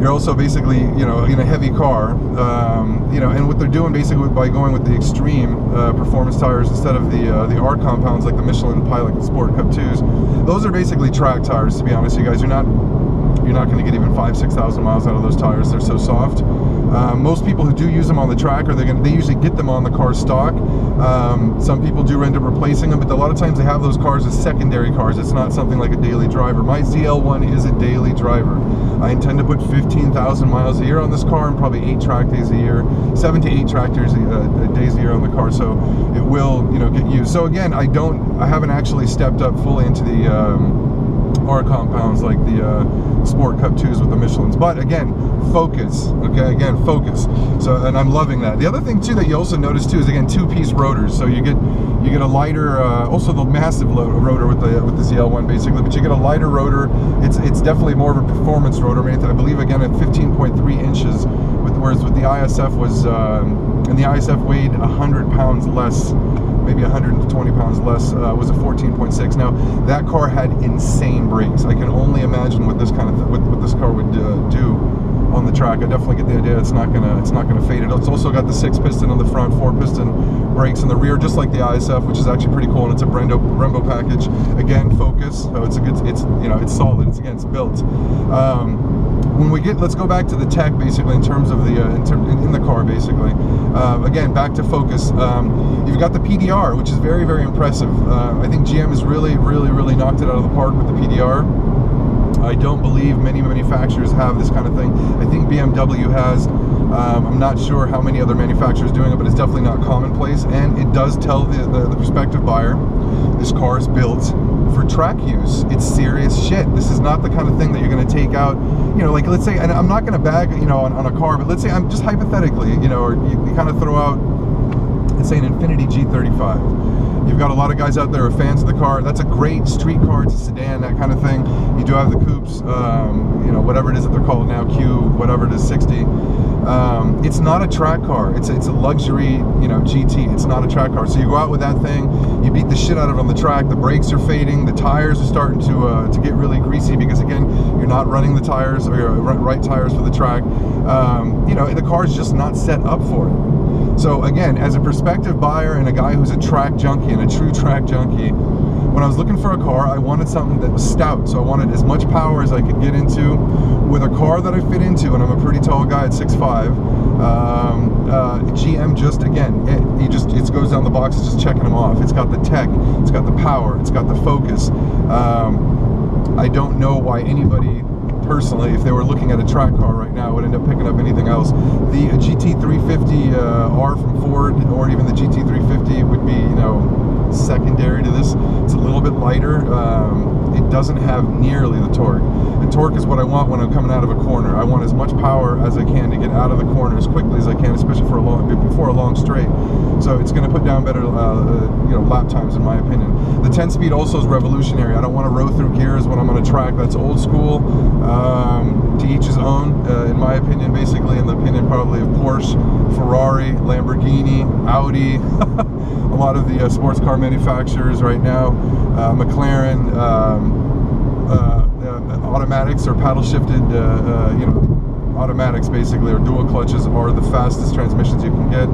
You're also basically, you know, in a heavy car, you know, and what they're doing basically by going with the extreme performance tires instead of the R compounds like the Michelin Pilot Sport Cup 2s. Those are basically track tires, to be honest, you guys. You're not going to get even 5,000–6,000 miles out of those tires. They're so soft. Most people who do use them on the track, or they usually get them on the car stock. Some people do end up replacing them, but a lot of times they have those cars as secondary cars. It's not something like a daily driver. My ZL1 is a daily driver. I intend to put 15,000 miles a year on this car and probably 8 track days a year, 7 to 8 track days a year on the car. So it will, you know, get used. So again, I haven't actually stepped up fully into the R compounds like the Sport Cup 2s with the Michelins, but again, focus. Okay, again, focus. So, and I'm loving that. The other thing too that you also notice too is, again, 2-piece rotors. So you get a lighter, also the massive rotor with the ZL1 basically, but you get a lighter rotor. It's definitely more of a performance rotor. I believe again at 15.3 inches, whereas with the ISF was, and the ISF weighed 100 pounds less. Maybe 120 pounds less, was a 14.6. Now that car had insane brakes. I can only imagine what this kind of what this car would do on the track. I definitely get the idea it's not gonna fade it. It's also got the 6-piston on the front, 4-piston brakes in the rear, just like the ISF, which is actually pretty cool. And it's a Brembo package. Again, focus. So it's you know, it's solid. It's built. When we let's go back to the tech basically in terms of the in the car basically. Again, back to focus. You've got the PDR, which is very, very impressive. I think GM has really knocked it out of the park with the PDR. I don't believe many manufacturers have this kind of thing. I think BMW has. I'm not sure how many other manufacturers doing it, but it's definitely not commonplace. And it does tell the prospective buyer, this car is built for track use. It's serious shit. This is not the kind of thing that you're going to take out, you know, like let's say, and I'm not going to bag, you know, on a car, but let's say I'm just hypothetically, you know, or you kind of throw out, let's say an Infiniti G35. You've got a lot of guys out there who are fans of the car. That's a great street car. It's a sedan, that kind of thing. You do have the coupes, you know, whatever it is that they're called now, Q, whatever it is, 60. It's not a track car. It's a luxury, you know, GT. It's not a track car. So you go out with that thing, you beat the shit out of it on the track. The brakes are fading. The tires are starting to get really greasy because, again, you're not running the tires or your right tires for the track. You know, the car's just not set up for it. So again, as a prospective buyer and a guy who's a track junkie and a true track junkie, when I was looking for a car, I wanted something that was stout. So I wanted as much power as I could get into with a car that I fit into, and I'm a pretty tall guy at 6'5". GM just, again, it goes down the boxes just checking them off. It's got the tech, it's got the power, it's got the focus. I don't know why anybody, personally, if they were looking at a track car right now, would end up picking up anything else. The GT350R from Ford, or even the GT350 would be, you know, secondary to this. It's a little bit lighter. It doesn't have nearly the torque. The torque is what I want when I'm coming out of a corner. I want as much power as I can to get out of the corner as quickly as I can, especially for before a long straight. So it's going to put down better, you know, lap times, in my opinion. The 10-speed also is revolutionary. I don't want to row through gears when I'm on a track. That's old school. To each his own, in my opinion, basically, in the opinion probably of Porsche, Ferrari, Lamborghini, Audi, a lot of the sports car manufacturers right now, McLaren, automatics or paddle shifted, you know, automatics basically, or dual clutches are the fastest transmissions you can get.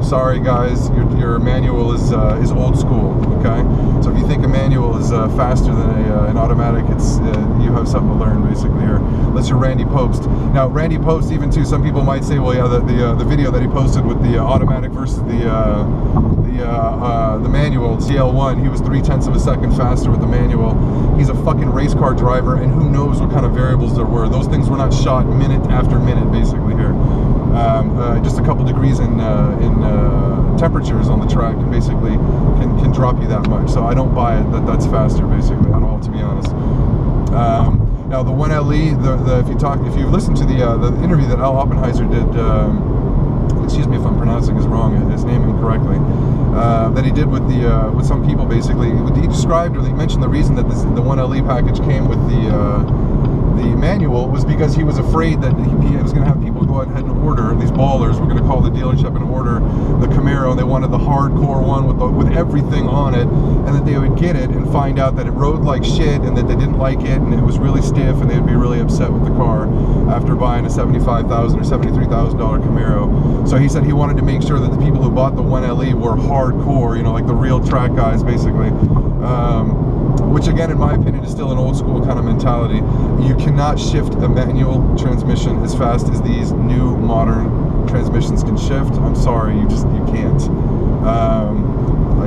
Sorry guys, your manual is old school. Okay, so if you think a manual is faster than an automatic, it's you have something to learn basically here. Unless you're Randy Post. Now Randy Post, even too, some people might say, well, yeah, the video that he posted with the automatic versus the manual ZL1, he was 0.3 of a second faster with the manual. He's a fucking race car driver, and who knows what kind of variables there were. Those things were not shot minute after minute basically here. Just a couple degrees in temperatures on the track basically can drop you that much. So I don't buy it that's faster basically at all, to be honest. Now the 1LE, if you've listened to the interview that Al Oppenheiser did, excuse me if I'm pronouncing his name incorrectly, that he did with some people basically, he described, or he mentioned the reason that the 1LE package came with the manual was because he was afraid that he was going to have people go ahead and order, these ballers were going to call the dealership and order the Camaro, and they wanted the hardcore one with everything on it, and that they would get it and find out that it rode like shit and that they didn't like it and it was really stiff, and they'd be really upset with the car after buying a $75,000 or $73,000 Camaro. So he said he wanted to make sure that the people who bought the 1LE were hardcore, you know, like the real track guys, basically. Which again, in my opinion, is still an old school kind of mentality. You cannot shift a manual transmission as fast as these new modern transmissions can shift. I'm sorry, you can't.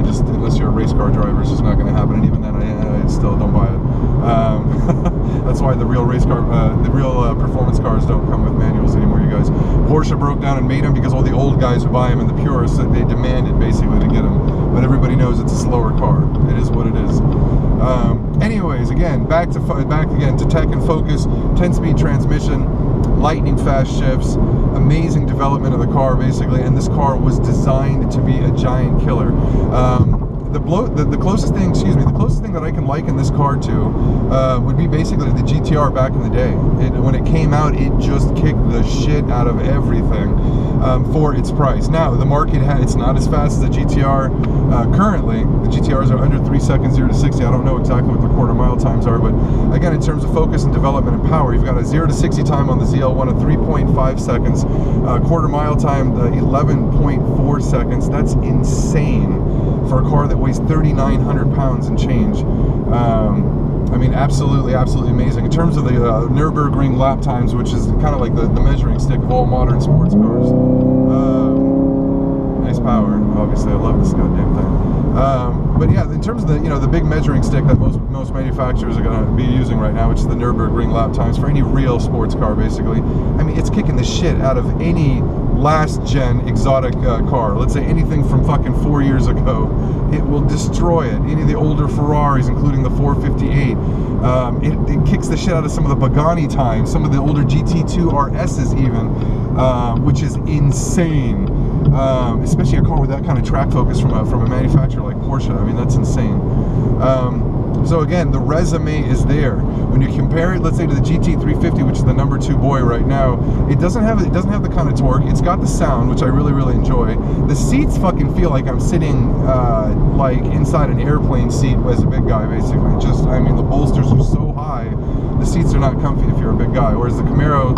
Unless you're a race car driver, it's just not going to happen. And even then, I still don't buy it. That's why the real race car, the real performance cars don't come with manuals anymore, you guys. Porsche broke down and made them because all the old guys who buy them and the purists, they demanded basically to get them. But everybody knows it's a slower car. It is what it is. Anyways, again, back again to tech and focus. 10-speed transmission, lightning fast shifts, amazing development of the car basically, and this car was designed to be a giant killer. The closest thing that I can liken this car to would be basically the GTR back in the day. When it came out, it just kicked the shit out of everything for its price. Now, the market, it's not as fast as the GTR currently. The GTRs are under 3 seconds, 0 to 60. I don't know exactly what the quarter-mile times are, but again, in terms of focus and development and power, you've got a 0 to 60 time on the ZL1 of 3.5 seconds, quarter-mile time 11.4 seconds. That's insane for a car that weighs 3,900 pounds and change. I mean, absolutely amazing. In terms of the Nürburgring lap times, which is kind of like the measuring stick of all modern sports cars. Nice power, obviously. I love this goddamn thing. But yeah, in terms of the big measuring stick that most manufacturers are going to be using right now, which is the Nürburgring lap times for any real sports car, basically. I mean, it's kicking the shit out of any last-gen exotic car. Let's say anything from fucking 4 years ago. It will destroy it. Any of the older Ferraris, including the 458. It kicks the shit out of some of the Pagani times, some of the older GT2 RSs even, which is insane. Especially a car with that kind of track focus from a manufacturer like Porsche. I mean, that's insane. So again, the resume is there. When you compare it, let's say, to the GT350, which is the #2 boy right now, it doesn't have the kind of torque. It's got the sound, which I really enjoy. The seats fucking feel like I'm sitting like inside an airplane seat as a big guy, basically. I mean, the bolsters are so high, the seats are not comfy if you're a big guy. Whereas the Camaro,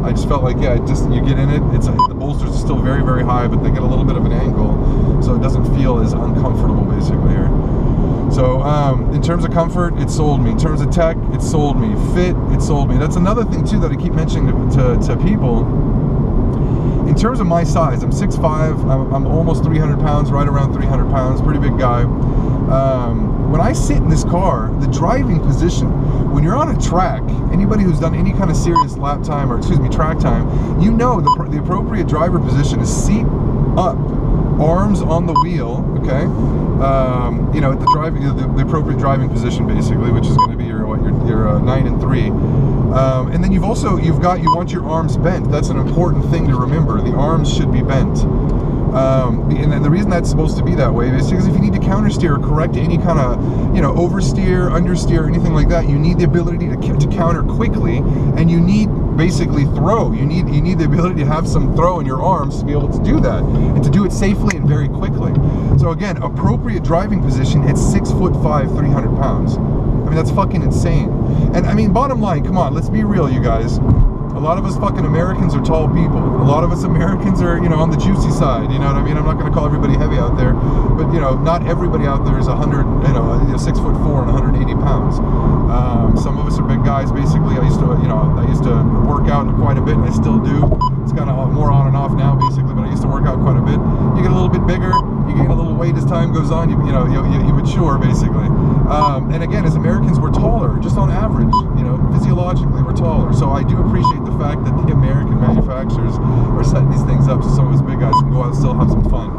I just felt like, yeah, you get in it, the bolsters are still very high, but they get a little bit of an angle, so it doesn't feel as uncomfortable, basically, here. So, in terms of comfort, it sold me. In terms of tech, it sold me. Fit, it sold me. That's another thing, too, that I keep mentioning to people. In terms of my size, I'm 6'5", I'm almost 300 pounds, right around 300 pounds, pretty big guy. When I sit in this car, the driving position, when you're on a track, anybody who's done any kind of serious lap time, or excuse me, track time, you know the appropriate driver position is seat up, arms on the wheel, okay? You know, the appropriate driving position, basically, which is going to be your 9 and 3. And then you want your arms bent. That's an important thing to remember. The arms should be bent. And the reason that's supposed to be that way is because if you need to countersteer or correct any kind of, oversteer, understeer, anything like that, you need the ability to counter quickly, and you need basically throw. You need the ability to have some throw in your arms to be able to do that, and to do it safely and very quickly. So again, appropriate driving position at 6'5", 300 pounds. I mean, that's fucking insane. And I mean, bottom line, come on, let's be real, you guys. A lot of us fucking Americans are tall people. A lot of us Americans are, on the juicy side, you know what I mean? I'm not going to call everybody heavy out there, but, not everybody out there is 6'4" and 180 pounds. Some of us are big guys, basically. I used to work out quite a bit, and I still do. It's kind of more on and off now, basically, but I used to work out quite a bit. You get a little bit bigger, you gain a little weight as time goes on, you mature, basically. And again, as Americans, we're taller, just on average, physiologically, we're taller. So I do appreciate the fact that the American manufacturers are setting these things up so some of us big guys can go out and still have some fun.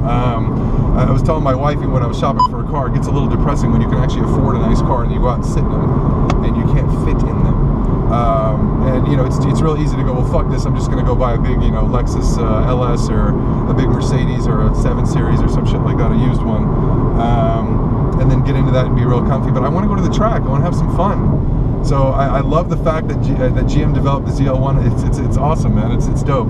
I was telling my wife when I was shopping for a car, it gets a little depressing when you can actually afford a nice car and you go out and sit in them and you can't fit in them. And it's real easy to go, well, fuck this, I'm just gonna go buy a big Lexus LS or a big Mercedes or a 7 Series or some shit like that, a used one, and then get into that and be real comfy. But I want to go to the track, I want to have some fun. So I love the fact that GM developed the ZL1. It's awesome, man. It's dope.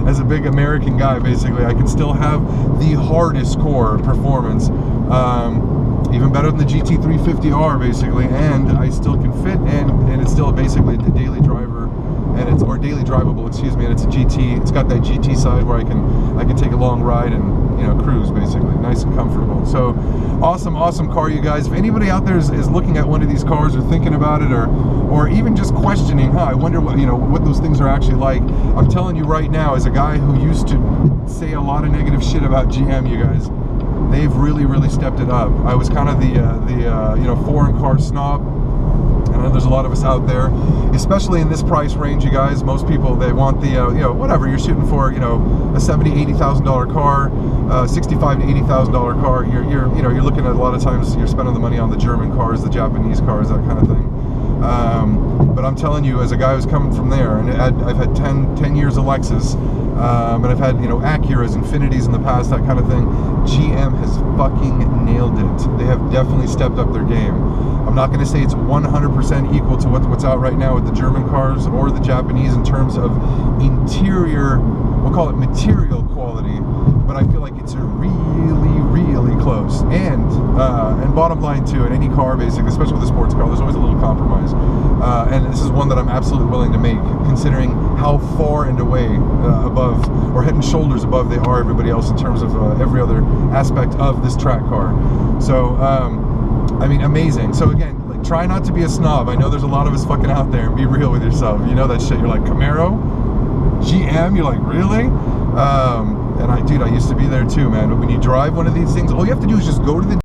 As a big American guy, basically, I can still have the hardest core performance, even better than the GT350R, basically, and I still can fit, and it's still basically a daily driver, or daily drivable, excuse me, and it's a GT. It's got that GT side where I can take a long ride and cruise, basically, nice and comfortable. So awesome car, you guys. If anybody out there is looking at one of these cars or thinking about it, or even just questioning, I wonder what those things are actually like. I'm telling you right now, as a guy who used to say a lot of negative shit about GM, you guys, they've really stepped it up. I was kind of the foreign car snob. I know there's a lot of us out there, especially in this price range, you guys. Most people, they want the whatever you're shooting for, a $70,000, $80,000 car, $65,000 to $80,000 car. You're looking at, a lot of times you're spending the money on the German cars, the Japanese cars, that kind of thing. But I'm telling you, as a guy who's coming from there, and I've had 10 years of Lexus, and I've had Acuras, Infinitis in the past, that kind of thing. GM has fucking nailed it. They have definitely stepped up their game. I'm not going to say it's 100% equal to what's out right now with the German cars or the Japanese in terms of interior, we'll call it material quality, but I feel like it's really close. And bottom line too, in any car, basically, especially with a sports car, there's always a little compromise. And this is one that I'm absolutely willing to make, considering how far and away above, or head and shoulders above, they are everybody else in terms of every other aspect of this track car. So I mean, amazing. So again, try not to be a snob. I know there's a lot of us fucking out there, and be real with yourself. You know that shit. You're like, Camaro, GM, you're like, really? And dude, I used to be there too, man. But when you drive one of these things, all you have to do is just go to the